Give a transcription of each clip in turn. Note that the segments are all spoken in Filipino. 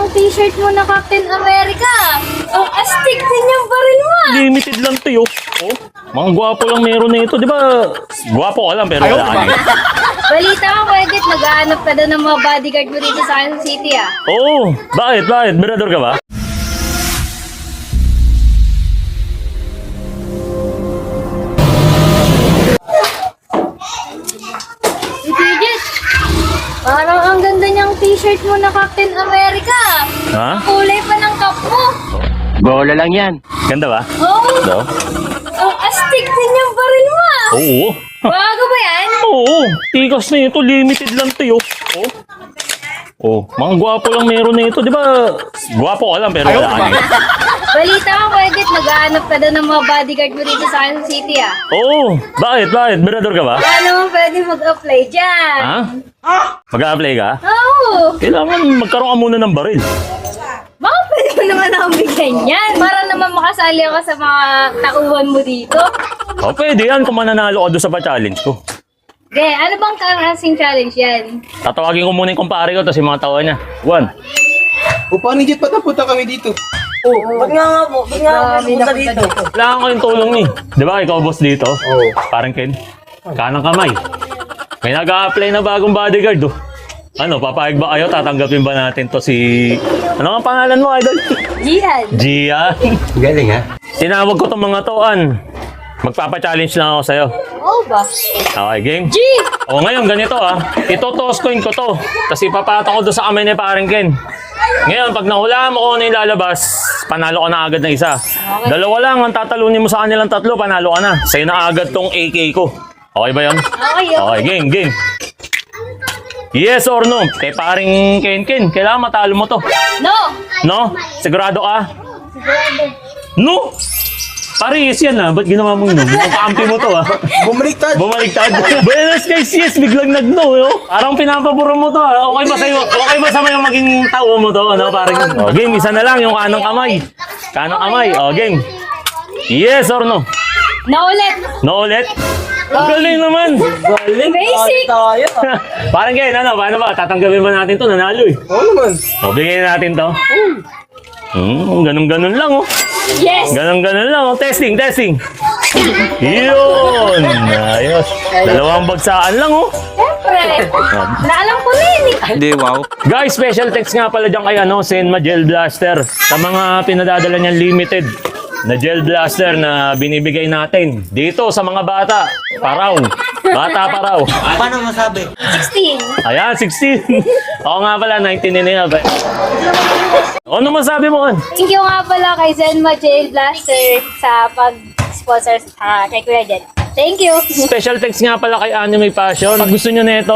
yung t-shirt mo na Captain America. Ang astig din yung baril mo. Limited lang to, yo. Oh, mga gwapo lang meron na ito. Di ba, gwapo ka lang pero wala ka na. Balita ko, Edit, nag-aanap ka daw ng mga bodyguard mo dito sa Quezon City, ah. Oo, bakit? Mirador ka ba? Si Edit, parang ang ganda niyang t-shirt mo na Captain America. Ha? Kulay pa ng cap mo. Bola lang yan. Ganda ba? Oh, Daw? ang astig din yung baril mo, ah. Oo. Bago ba yan? Oo, tikas na ito. Limited lang to, yo. Oh. Oh, mga gwapo lang meron na ito. Di ba, gwapo ka lang pero wala ka na. Balita ko, Edit, nag-aanap ka daw ng mga bodyguard mo dito sa Quezon City, ah. Oo, bakit? Mirador ka ba? Baka naman pwede mag-apply dyan. Ha? Mag-a-apply ka? Oo. Kailangan magkaroon ka muna ng baril. Baka pwede mo naman akong bigyan yan. Para naman makasali ako sa mga tauhan mo dito. O, pwede yan kung mananalo ka doon sa pa-challenge ko. Okay, ano bang klaseng challenge yan? Tatawagin ko muna yung kumpare ko tapos yung mga tawa niya. One. O paano Jet, ba't napunta kami dito? Ba't nga po? Ba't nga po punta dito? Kailangan ko yung tulong ni. Di ba, ikaw boss dito? Oo. Parang Ken. Kanang kamay. May nag-a-apply na bagong bodyguard oh. Ano, papayag ba kayo? Tatanggapin ba natin to si... Ano ang pangalan mo, idol? Gian. Gian. Galing ha? Tinawag ko tong mga toan. Magpapa-challenge lang ako sa'yo. Oo ba? Okay, game? G! O ngayon, ganito ah. Ito-toss coin ko to. Tapos ipapatak ko doon sa kamay ni parang Ken. Ngayon, pag nahulaan mo kung ano yung lalabas, panalo ka na agad na isa. Dalawa lang ang tatalunin mo sa kanilang tatlo, panalo ka na. Sa'yo na agad tong AK ko. Okay ba yun? Okay, Okay, game. Yes or no? Kay paring Ken, kailangan matalo mo to. No! No? Sigurado ka? Sigurado. No? Paris yan ah. Ba't ginawa mong no? Kaampi mo to ah. Bumaliktad! Bumaliktad. Buenos guys, yes, biglang nag-no, yo. Parang pinapabura mo to, ha? Okay ba sa'yo maging tao mo to, ano, parang, oh, game, isa na lang, yung kanang kamay. Kanang kamay, oh, game. Yes or no? No ulit. No ulit? Ang galing naman. Basic. Tayo. Parang ganyan, ano, paano ba? Tatanggapin ba natin to? Nanalo eh. Oo naman! O, bigyan natin to. Ganun-ganun lang, oh. Yes! Ganun-ganun lang, oh. Testing. Yun. Ayos. Dalawang bagsaan lang, oh. Siyempre. Naalam ko na yun eh. Hindi, wow! Guys, special thanks nga pala dyan kay Senma Gel Blaster sa mga pinadadala niyang limited na gel blaster na binibigay natin dito sa mga bata. Bata pa raw. Paano masabi? 16. Ayan, 16. Ako nga pala, 19 na yan. Ano masabi mo, An? Thank you nga pala kay Zenma Jail Blaster sa pag-sponsor kay Kuya Jet. Thank you. Special thanks nga pala kay Anime Passion. Pag gusto nyo na ito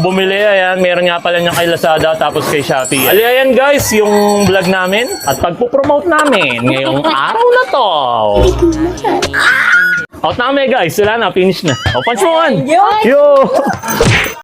bumili, ayan, meron nga pala niya kay Lazada tapos kay Shopee. Ali, ayan guys, yung vlog namin at pagpupromote namin ngayong araw na to. Out na kami guys, wala na, finish na. O, punch mo, An. Yo!